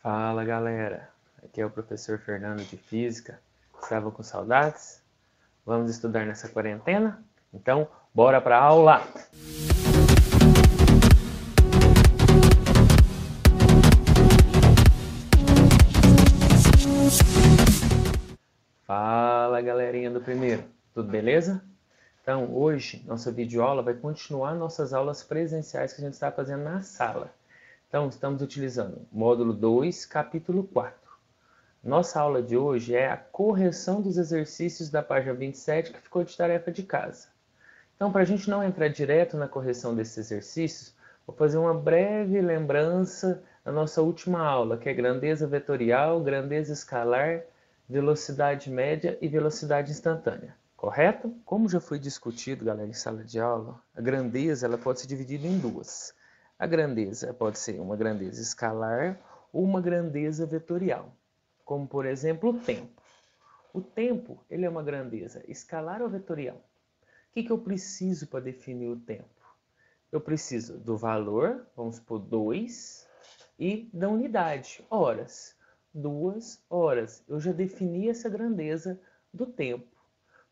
Fala galera, aqui é o professor Fernando de Física. Estavam com saudades? Vamos estudar nessa quarentena? Então, bora para a aula! Fala galerinha do primeiro, tudo beleza? Então, hoje, nossa videoaula vai continuar nossas aulas presenciais que a gente está fazendo na sala. Então, estamos utilizando módulo 2, capítulo 4. Nossa aula de hoje é a correção dos exercícios da página 27 que ficou de tarefa de casa. Então, para a gente não entrar direto na correção desses exercícios, vou fazer uma breve lembrança da nossa última aula, que é grandeza vetorial, grandeza escalar, velocidade média e velocidade instantânea. Correto? Como já foi discutido, galera, em sala de aula, a grandeza ela pode ser dividida em duas. A grandeza pode ser uma grandeza escalar ou uma grandeza vetorial, como por exemplo o tempo. O tempo ele é uma grandeza escalar ou vetorial? O que eu preciso para definir o tempo? Eu preciso do valor, vamos por 2, e da unidade, horas. 2 horas. Eu já defini essa grandeza do tempo.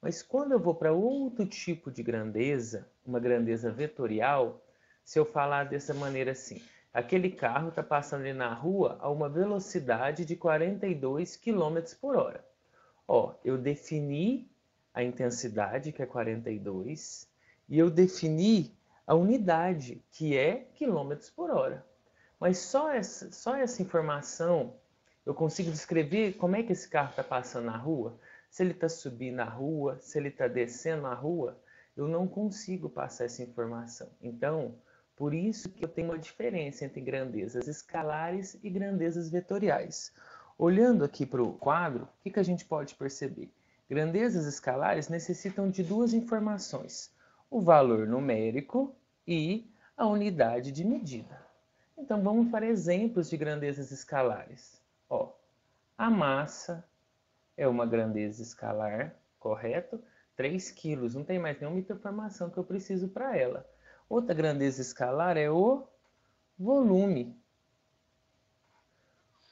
Mas quando eu vou para outro tipo de grandeza, uma grandeza vetorial, se eu falar dessa maneira assim, aquele carro está passando ali na rua a uma velocidade de 42 km por hora. Ó, eu defini a intensidade, que é 42, e eu defini a unidade, que é quilômetros por hora. Mas só essa informação eu consigo descrever como é que esse carro está passando na rua. Se ele está subindo na rua, se ele está descendo na rua, eu não consigo passar essa informação. Então, por isso que eu tenho uma diferença entre grandezas escalares e grandezas vetoriais. Olhando aqui para o quadro, o que a gente pode perceber? Grandezas escalares necessitam de duas informações: o valor numérico e a unidade de medida. Então vamos para exemplos de grandezas escalares. Ó, a massa é uma grandeza escalar, correto? 3 quilos, não tem mais nenhuma informação que eu preciso para ela. Outra grandeza escalar é o volume.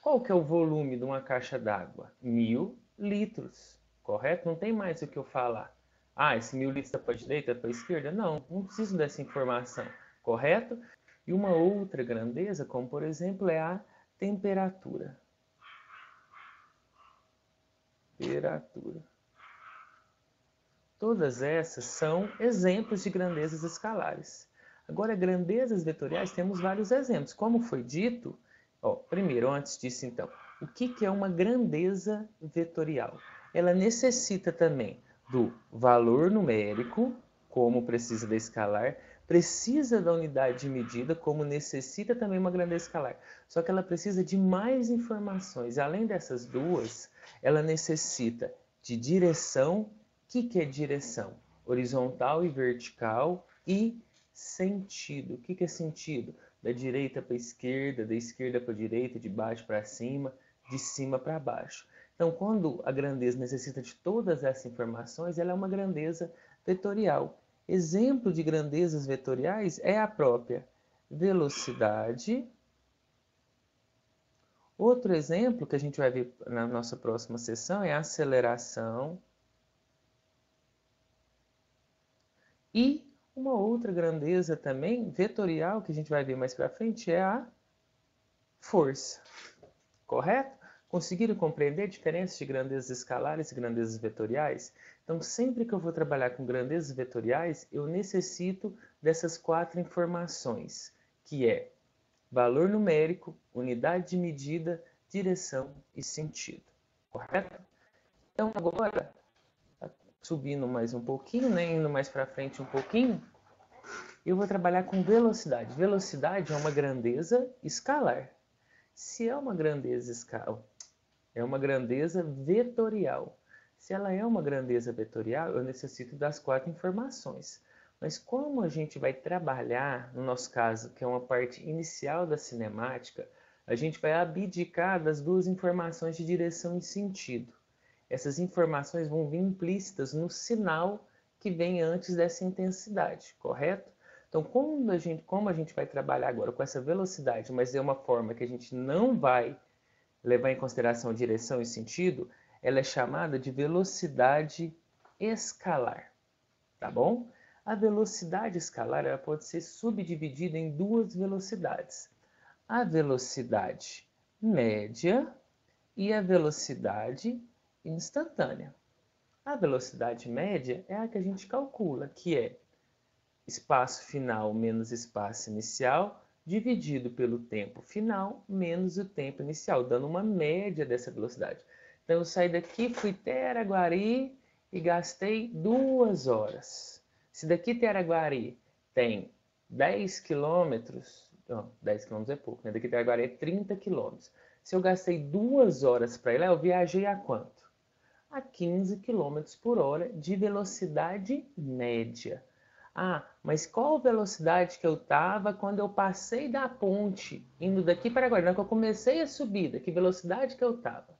Qual que é o volume de uma caixa d'água? 1000 litros, correto? Não tem mais o que eu falar. Ah, esse 1000 litros está para a direita, para a esquerda? Não, não preciso dessa informação, correto? E uma outra grandeza, como por exemplo, é a temperatura. Temperatura. Todas essas são exemplos de grandezas escalares. Agora, grandezas vetoriais, temos vários exemplos. Como foi dito, ó, primeiro, antes disso então, o que é uma grandeza vetorial? Ela necessita também do valor numérico, como precisa da escalar, precisa da unidade de medida, como necessita também uma grandeza escalar. Só que ela precisa de mais informações. Além dessas duas, ela necessita de direção. O que é direção? Horizontal e vertical e sentido. O que é sentido? Da direita para a esquerda, da esquerda para a direita, de baixo para cima, de cima para baixo. Então, quando a grandeza necessita de todas essas informações, ela é uma grandeza vetorial. Exemplo de grandezas vetoriais é a própria velocidade. Outro exemplo que a gente vai ver na nossa próxima sessão é a aceleração. E uma outra grandeza também vetorial que a gente vai ver mais para frente é a força. Correto? Conseguiram compreender a diferença de grandezas escalares e grandezas vetoriais? Então, sempre que eu vou trabalhar com grandezas vetoriais, eu necessito dessas 4 informações, que é valor numérico, unidade de medida, direção e sentido. Correto? Então, agora, subindo mais um pouquinho, né, indo mais para frente um pouquinho, eu vou trabalhar com velocidade. Velocidade é uma grandeza escalar. Se é uma grandeza escalar, é uma grandeza vetorial. Se ela é uma grandeza vetorial, eu necessito das 4 informações. Mas como a gente vai trabalhar, no nosso caso, que é uma parte inicial da cinemática, a gente vai abdicar das 2 informações de direção e sentido. Essas informações vão vir implícitas no sinal que vem antes dessa intensidade, correto? Então, como a gente vai trabalhar agora com essa velocidade, mas de uma forma que a gente não vai levar em consideração direção e sentido, ela é chamada de velocidade escalar, tá bom? A velocidade escalar ela pode ser subdividida em duas velocidades. A velocidade média e a velocidade instantânea. A velocidade média é a que a gente calcula, que é espaço final menos espaço inicial, dividido pelo tempo final menos o tempo inicial, dando uma média dessa velocidade. Então, eu saí daqui, fui até Araguari e gastei 2 horas. Se daqui até Araguari tem 10 quilômetros, não, 10 quilômetros é pouco, né? Daqui até Araguari é 30 quilômetros. Se eu gastei 2 horas para ir lá, eu viajei a quanto? A 15 km por hora de velocidade média. Ah, mas qual velocidade que eu estava quando eu passei da ponte, indo daqui para agora, quando eu comecei a subida, que velocidade que eu estava?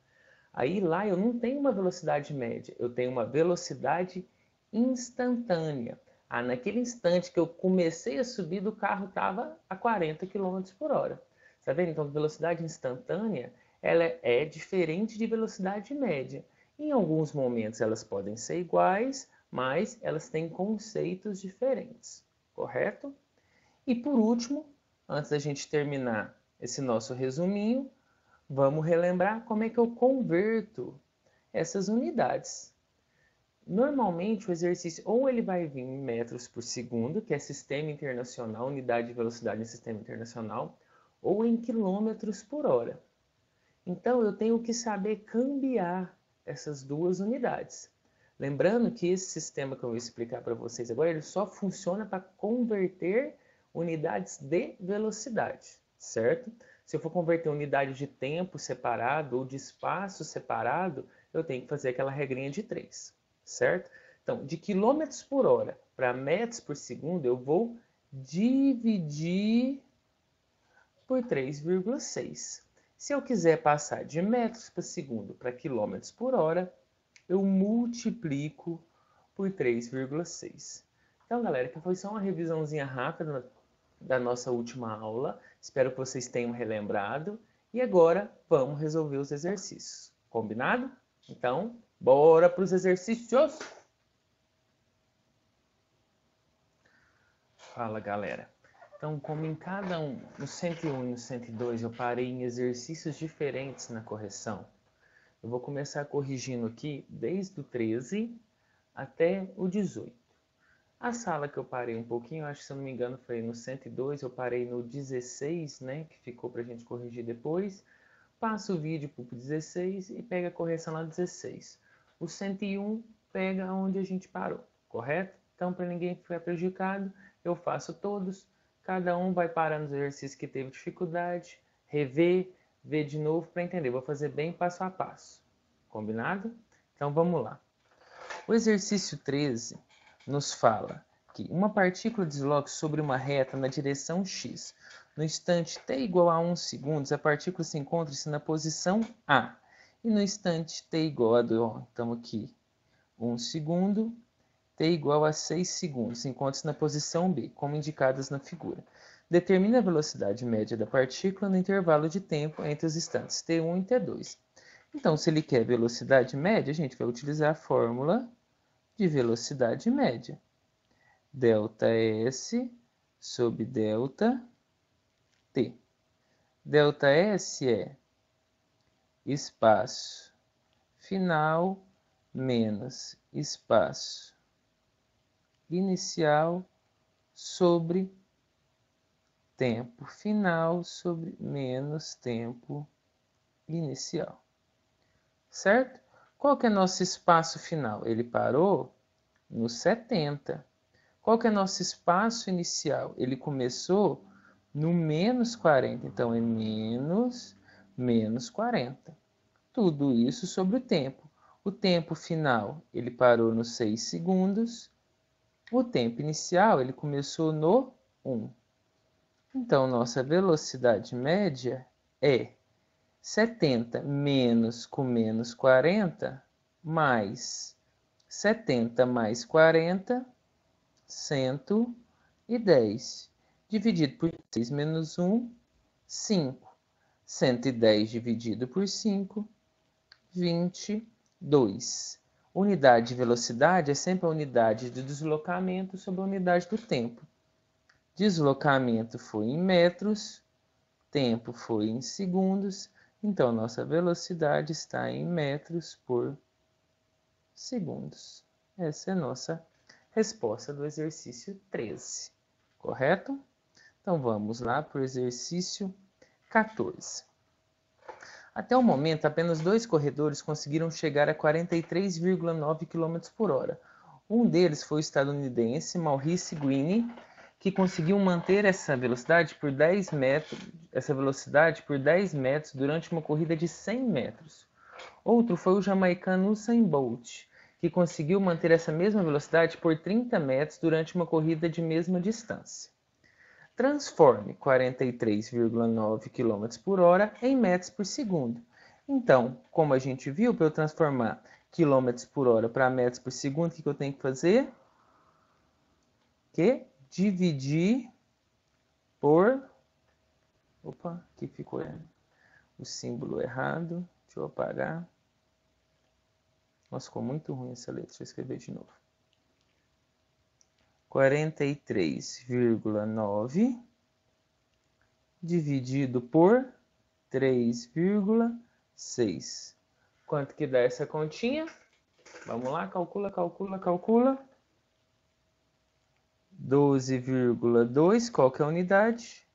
Aí lá eu não tenho uma velocidade média, eu tenho uma velocidade instantânea. Ah, naquele instante que eu comecei a subir, o carro estava a 40 km por hora. Tá vendo? Então, velocidade instantânea ela é diferente de velocidade média. Em alguns momentos elas podem ser iguais, mas elas têm conceitos diferentes, correto? E por último, antes da gente terminar esse nosso resuminho, vamos relembrar como é que eu converto essas unidades. Normalmente o exercício ou ele vai vir em metros por segundo, que é sistema internacional, unidade de velocidade em sistema internacional, ou em quilômetros por hora. Então eu tenho que saber cambiar essas duas unidades. Lembrando que esse sistema que eu vou explicar para vocês agora, ele só funciona para converter unidades de velocidade, certo? Se eu for converter unidade de tempo separado ou de espaço separado, eu tenho que fazer aquela regrinha de 3, certo? Então, de quilômetros por hora para metros por segundo, eu vou dividir por 3,6. Se eu quiser passar de metros por segundo para quilômetros por hora, eu multiplico por 3,6. Então, galera, que foi só uma revisãozinha rápida da nossa última aula. Espero que vocês tenham relembrado. E agora, vamos resolver os exercícios. Combinado? Então, bora para os exercícios! Fala, galera. Então, como em cada um, no 101 e no 102, eu parei em exercícios diferentes na correção, eu vou começar corrigindo aqui desde o 13 até o 18. A sala que eu parei um pouquinho, acho que se eu não me engano foi no 102, eu parei no 16, né, que ficou para a gente corrigir depois. Passa o vídeo para o 16 e pega a correção lá 16. O 101 pega onde a gente parou, correto? Então, para ninguém ficar prejudicado, eu faço todos. Cada um vai parar nos exercícios que teve dificuldade, rever, ver de novo para entender. Vou fazer bem passo a passo. Combinado? Então, vamos lá. O exercício 13 nos fala que uma partícula desloca sobre uma reta na direção x. No instante t igual a 1 segundos, a partícula se encontra-se na posição A. E no instante t igual a 2, estamos aqui, 1 segundo, t igual a 6 segundos, encontra-se na posição B, como indicadas na figura. Determine a velocidade média da partícula no intervalo de tempo entre os instantes t1 e t2. Então, se ele quer velocidade média, a gente vai utilizar a fórmula de velocidade média. Delta S sobre delta T. Delta S é espaço final menos espaço inicial sobre tempo final sobre menos tempo inicial. Certo? Qual que é nosso espaço final? Ele parou no 70. Qual que é nosso espaço inicial? Ele começou no menos 40. Então, é menos 40. Tudo isso sobre o tempo. O tempo final, ele parou nos 6 segundos. O tempo inicial, ele começou no 1. Então, nossa velocidade média é 70 menos com menos 40, mais 70 mais 40, 110. Dividido por 6 menos 1, 5. 110 dividido por 5, 22. Unidade de velocidade é sempre a unidade de deslocamento sobre a unidade do tempo. Deslocamento foi em metros, tempo foi em segundos, então nossa velocidade está em metros por segundos. Essa é a nossa resposta do exercício 13, correto? Então vamos lá para o exercício 14. Até o momento, apenas 2 corredores conseguiram chegar a 43,9 km por hora. Um deles foi o estadunidense Maurice Greene, que conseguiu manter essa velocidade por 10 metros durante uma corrida de 100 metros. Outro foi o jamaicano Usain Bolt, que conseguiu manter essa mesma velocidade por 30 metros durante uma corrida de mesma distância. Transforme 43,9 km por hora em metros por segundo. Então, como a gente viu, para eu transformar km por hora para metros por segundo, o que eu tenho que fazer? Dividir por... Opa, aqui ficou o símbolo errado. Deixa eu apagar. Nossa, ficou muito ruim essa letra. Deixa eu escrever de novo. 43,9 dividido por 3,6. Quanto que dá essa continha? Vamos lá, calcula. 12,2, qual que é a unidade?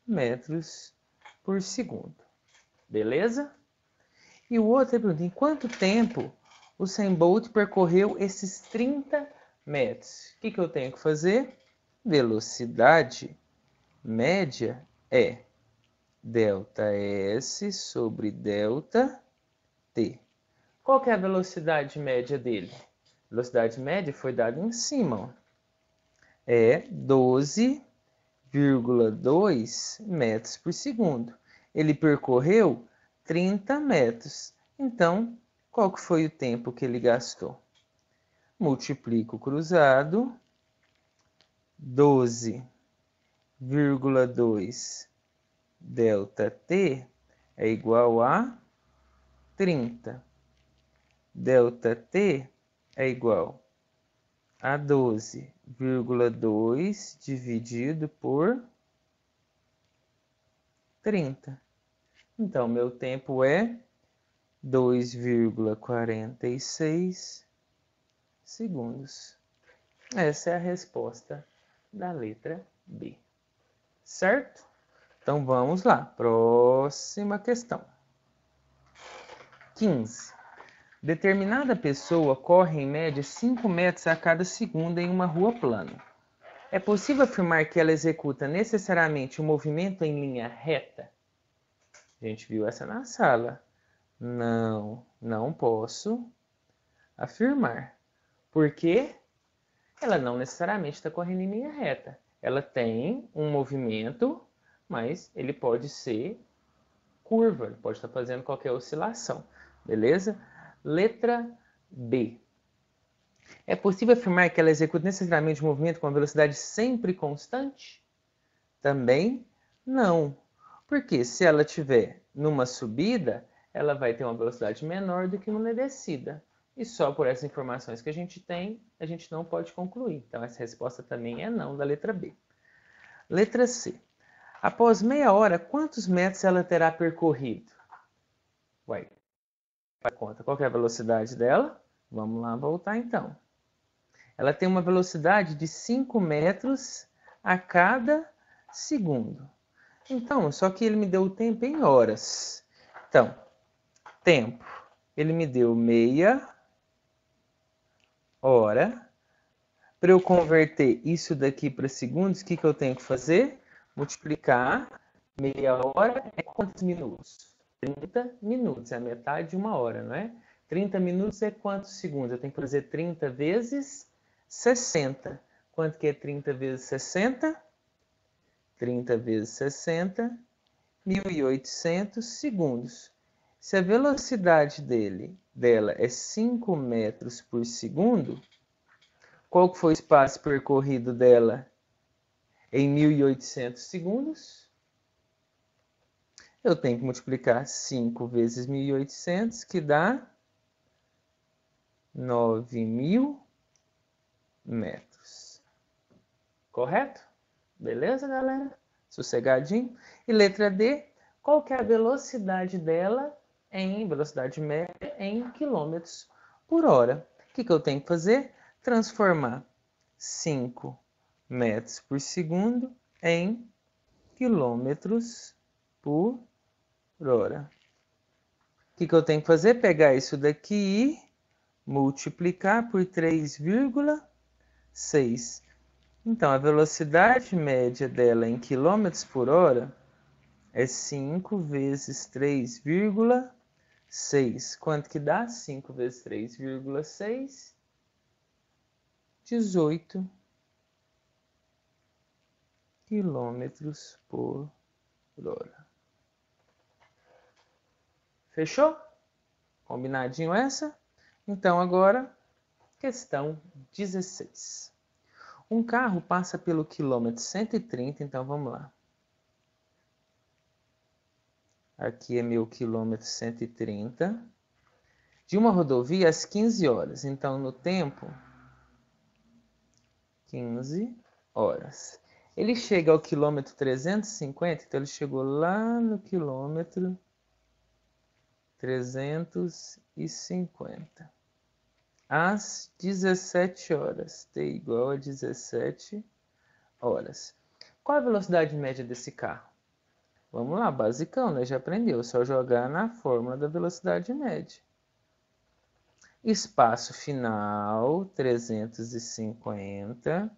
Metros por segundo. Beleza? E o outro é pergunta, em quanto tempo o Usain Bolt percorreu esses 30 metros? O que eu tenho que fazer? Velocidade média é ΔS sobre ΔT. Qual que é a velocidade média dele? A velocidade média foi dada em cima, ó. É 12,2 metros por segundo. Ele percorreu 30 metros. Então, qual que foi o tempo que ele gastou? Multiplico o cruzado, 12,2 ΔT é igual a 30. ΔT é igual a 12,2 dividido por 30. Então, meu tempo é 2,46 segundos. Essa é a resposta da letra B. Certo? Então, vamos lá. Próxima questão. 15. Determinada pessoa corre em média 5 metros a cada segundo em uma rua plana. É possível afirmar que ela executa necessariamente um movimento em linha reta? A gente viu essa na sala. Não posso afirmar. Porque ela não necessariamente está correndo em linha reta. Ela tem um movimento, mas ele pode ser curva, ele pode estar fazendo qualquer oscilação. Beleza? Letra B. É possível afirmar que ela executa necessariamente um movimento com uma velocidade sempre constante? Também não. Porque se ela estiver numa subida, ela vai ter uma velocidade menor do que numa descida. E só por essas informações que a gente tem, a gente não pode concluir. Então, essa resposta também é não, da letra B. Letra C. Após meia hora, quantos metros ela terá percorrido? Uai, faz conta. Qual que é a velocidade dela? Vamos lá voltar então. Ela tem uma velocidade de 5 metros a cada segundo. Então, só que ele me deu o tempo em horas. Então, tempo. Ele me deu meia hora. Para eu converter isso daqui para segundos, o que eu tenho que fazer? Multiplicar meia hora é quantos minutos? 30 minutos, é a metade de uma hora, não é? 30 minutos é quantos segundos? Eu tenho que fazer 30 vezes 60. Quanto que é 30 vezes 60? 30 vezes 60, 1.800 segundos. Se a velocidade dela é 5 metros por segundo, qual que foi o espaço percorrido dela em 1.800 segundos? eu tenho que multiplicar 5 vezes 1.800, que dá 9.000 metros. Correto? Beleza, galera? Sossegadinho. E letra D, qual que é a velocidade dela em velocidade média em quilômetros por hora? O que eu tenho que fazer? Transformar 5 metros por segundo em quilômetros por hora. O que eu tenho que fazer? Pegar isso daqui e multiplicar por 3,6. Então, a velocidade média dela em quilômetros por hora é 5 vezes 3,6. Quanto que dá? 5 vezes 3,6? 18 quilômetros por hora. Fechou? Combinadinho essa? Então, agora, questão 16. Um carro passa pelo quilômetro 130, então vamos lá. Aqui é meu quilômetro 130. De uma rodovia às 15 horas. Então, no tempo, 15 horas. Ele chega ao quilômetro 350, então ele chegou lá no quilômetro 350. Às 17 horas. T igual a 17 horas. Qual a velocidade média desse carro? Vamos lá, basicão, né? Já aprendeu. Só jogar na fórmula da velocidade média. Espaço final, 350,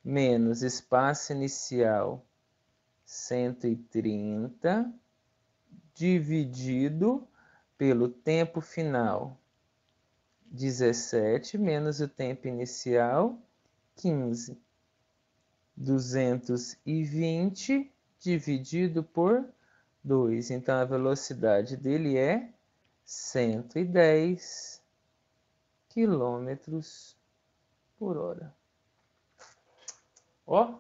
menos espaço inicial, 130, dividido pelo tempo final, 17, menos o tempo inicial, 15. 220 dividido por 2. Então, a velocidade dele é 110 quilômetros por hora. Ó,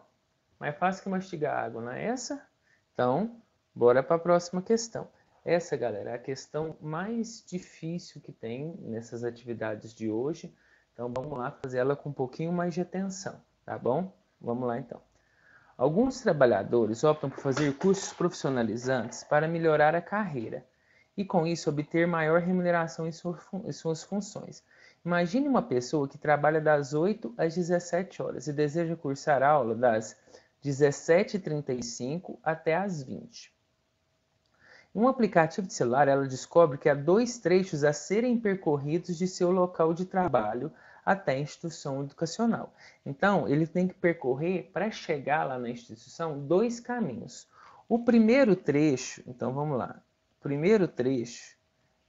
mais fácil que mastigar água, não é essa? Então, bora para a próxima questão. Essa, galera, é a questão mais difícil que tem nessas atividades de hoje. Então, vamos lá fazer ela com um pouquinho mais de atenção, tá bom? Vamos lá, então. Alguns trabalhadores optam por fazer cursos profissionalizantes para melhorar a carreira e, com isso, obter maior remuneração em suas funções. Imagine uma pessoa que trabalha das 8 às 17 horas e deseja cursar aula das 17h35 até às 20. Em um aplicativo de celular, ela descobre que há 2 trechos a serem percorridos de seu local de trabalho até a instituição educacional. Então, ele tem que percorrer, para chegar lá na instituição, 2 caminhos. O primeiro trecho, então vamos lá, o primeiro trecho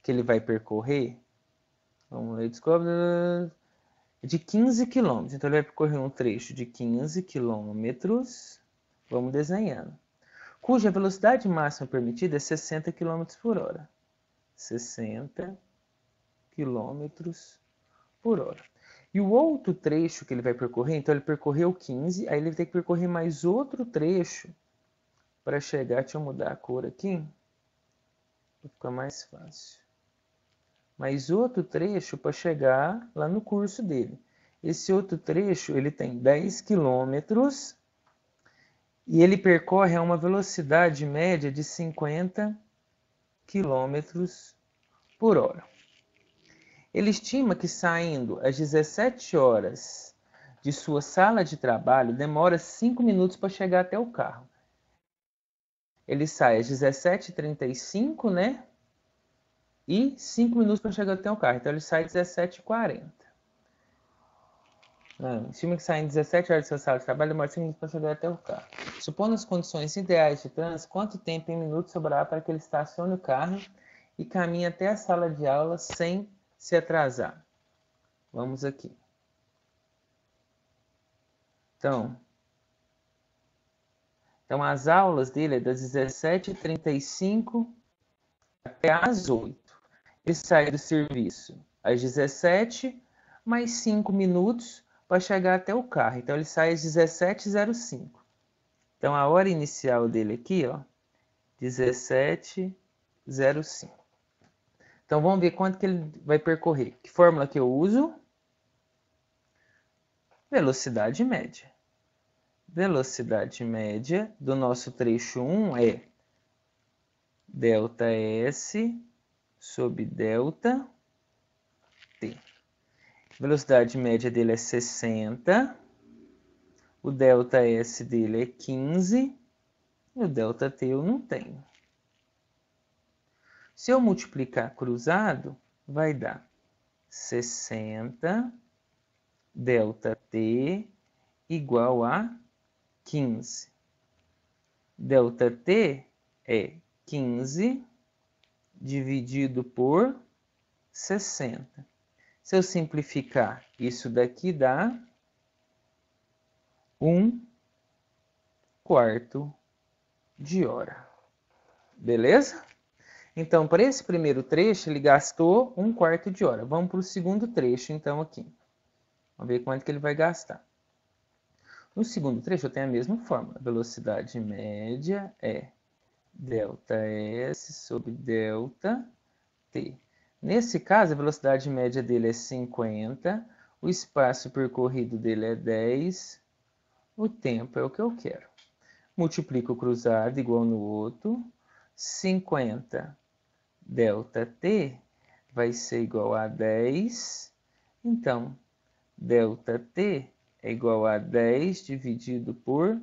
que ele vai percorrer, vamos lá, descobre, de 15 quilômetros. Então, ele vai percorrer um trecho de 15 quilômetros, vamos desenhando, cuja velocidade máxima permitida é 60 km por hora. 60 km por hora. E o outro trecho que ele vai percorrer, então ele percorreu 15, aí ele vai ter que percorrer mais outro trecho para chegar, deixa eu mudar a cor aqui, para ficar mais fácil. Mais outro trecho para chegar lá no curso dele. Esse outro trecho, ele tem 10 quilômetros e ele percorre a uma velocidade média de 50 km por hora. Ele estima que saindo às 17 horas de sua sala de trabalho, demora 5 minutos para chegar até o carro. Ele sai às 17h35, né? E 5 minutos para chegar até o carro. Então ele sai às 17h40. Estima que sai em 17 horas de sua sala de trabalho, demora 5 minutos para chegar até o carro. Supondo as condições ideais de trânsito, quanto tempo em minutos sobrará para que ele estacione o carro e caminhe até a sala de aula sem se atrasar? Vamos aqui. Então as aulas dele é das 17h35 até às 8. Ele sai do serviço às 17, mais 5 minutos para chegar até o carro. Então ele sai às 17h05. Então a hora inicial dele aqui, ó, 17,05. Então, vamos ver quanto que ele vai percorrer. Que fórmula que eu uso? Velocidade média. Velocidade média do nosso trecho 1 é ΔS sobre ΔT. Velocidade média dele é 60. O ΔS dele é 15. E o ΔT eu não tenho. Se eu multiplicar cruzado, vai dar 60 ΔT igual a 15. ΔT é 15 dividido por 60. Se eu simplificar, isso daqui dá 1/4 de hora. Beleza? Então, para esse primeiro trecho, ele gastou 1/4 de hora. Vamos para o segundo trecho, então, aqui. Vamos ver quanto que ele vai gastar. No segundo trecho, eu tenho a mesma fórmula. Velocidade média é ΔS sobre ΔT. Nesse caso, a velocidade média dele é 50, o espaço percorrido dele é 10, o tempo é o que eu quero. Multiplico o cruzado igual no outro, 50 ΔT vai ser igual a 10, então ΔT é igual a 10 dividido por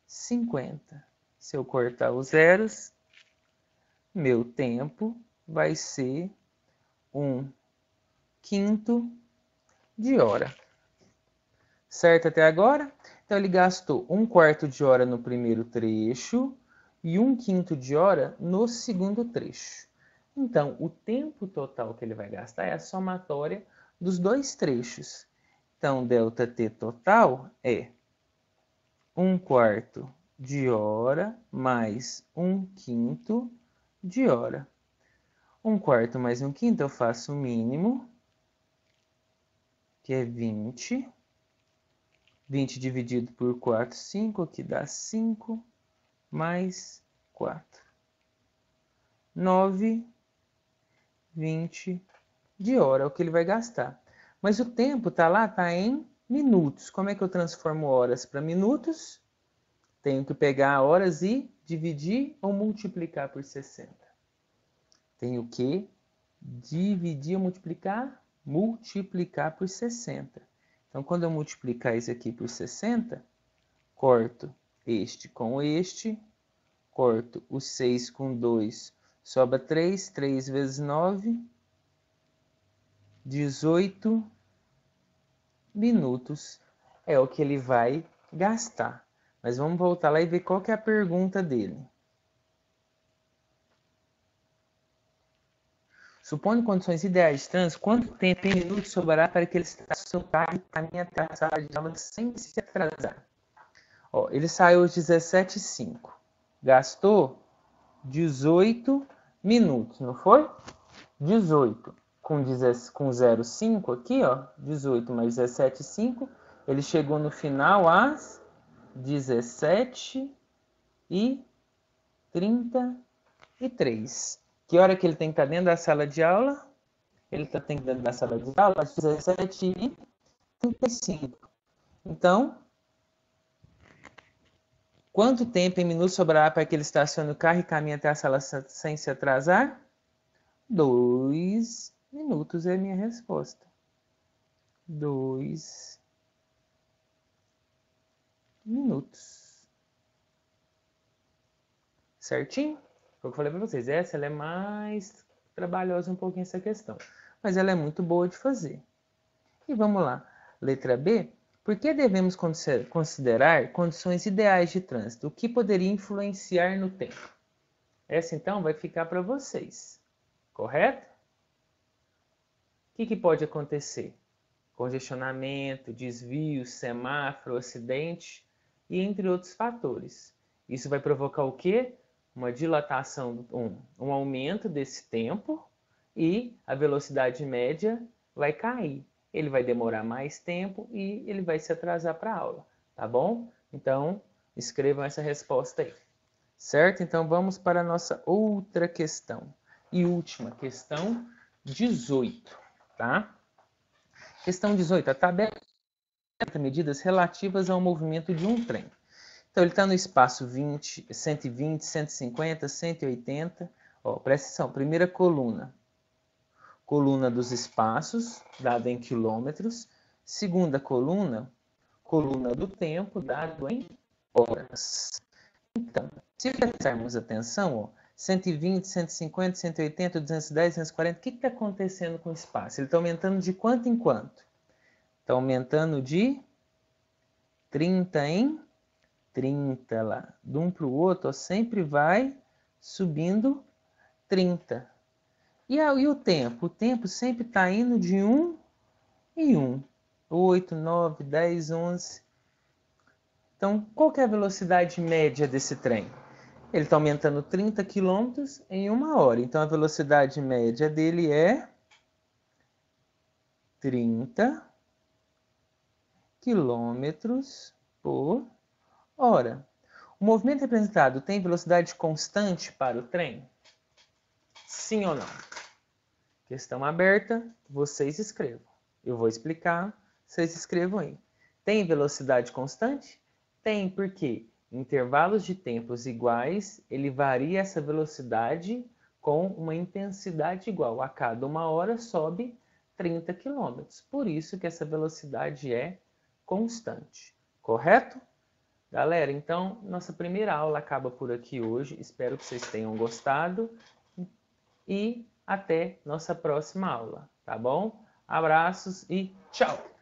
50. Se eu cortar os zeros, meu tempo vai ser 1/5 de hora. Certo até agora? Então, ele gastou 1/4 de hora no primeiro trecho e 1/5 de hora no segundo trecho. Então, o tempo total que ele vai gastar é a somatória dos dois trechos. Então, ΔT total é 1/4 de hora mais 1/5 de hora. 1/4 mais 1/5 eu faço o mínimo, que é 20. 20 dividido por 4, 5, aqui dá 5, mais 4. 9/20 de hora é o que ele vai gastar. Mas o tempo está lá, está em minutos. Como é que eu transformo horas para minutos? Tenho que pegar horas e dividir ou multiplicar por 60. Tenho que dividir ou multiplicar? Multiplicar por 60. Então, quando eu multiplicar isso aqui por 60, corto este com este, corto o 6 com 2, sobra 3, 3 vezes 9, 18 minutos é o que ele vai gastar. Mas vamos voltar lá e ver qual que é a pergunta dele. Supondo condições ideais de trânsito, quanto tempo em minutos sobrará para que ele estacione seu carro e caminhe até a sala de aula sem se atrasar? Ó, ele saiu às 17h05. Gastou 18 minutos, não foi? 18 com 0,5 aqui, ó. 18 mais 17,5. Ele chegou no final às 17h33. Que hora que ele tem que estar dentro da sala de aula? Ele tem que estar dentro da sala de aula às 17h35. Então, quanto tempo em minutos sobrará para que ele estacione o carro e caminhe até a sala sem se atrasar? 2 minutos é a minha resposta. 2 minutos. Certinho? Foi o que eu falei para vocês. Ela é mais trabalhosa um pouquinho essa questão. Mas ela é muito boa de fazer. E vamos lá. Letra B. Por que devemos considerar condições ideais de trânsito? O que poderia influenciar no tempo? Essa, então, vai ficar para vocês. Correto? O que pode acontecer? Congestionamento, desvio, semáforo, acidente e entre outros fatores. Isso vai provocar o quê? Uma dilatação, um aumento desse tempo e a velocidade média vai cair. Ele vai demorar mais tempo e ele vai se atrasar para a aula, tá bom? Então, escrevam essa resposta aí. certo? Então vamos para a nossa outra questão. E última, questão 18, tá? Questão 18, a tabela de medidas relativas ao movimento de um trem. Então ele está no espaço 20, 120, 150, 180. Ó, presta atenção, primeira coluna. Coluna dos espaços, dada em quilômetros. Segunda coluna, coluna do tempo, dado em horas. Então, se prestarmos atenção, ó, 120, 150, 180, 210, 240, o que está acontecendo com o espaço? Ele está aumentando de quanto em quanto? Está aumentando de 30 em 30 lá. De um para o outro, ó, sempre vai subindo 30. E o tempo? O tempo sempre está indo de 1 em 1. 8, 9, 10, 11. Então, qual que é a velocidade média desse trem? Ele está aumentando 30 km em 1 hora. Então, a velocidade média dele é 30 km por hora. O movimento representado tem velocidade constante para o trem? Sim ou não? Questão aberta, vocês escrevam. Eu vou explicar, vocês escrevam aí. Tem velocidade constante? Tem, porque em intervalos de tempos iguais, ele varia essa velocidade com uma intensidade igual. A cada 1 hora sobe 30 km. Por isso que essa velocidade é constante. Correto? Galera, então, nossa primeira aula acaba por aqui hoje. Espero que vocês tenham gostado. E até nossa próxima aula, tá bom? Abraços e tchau!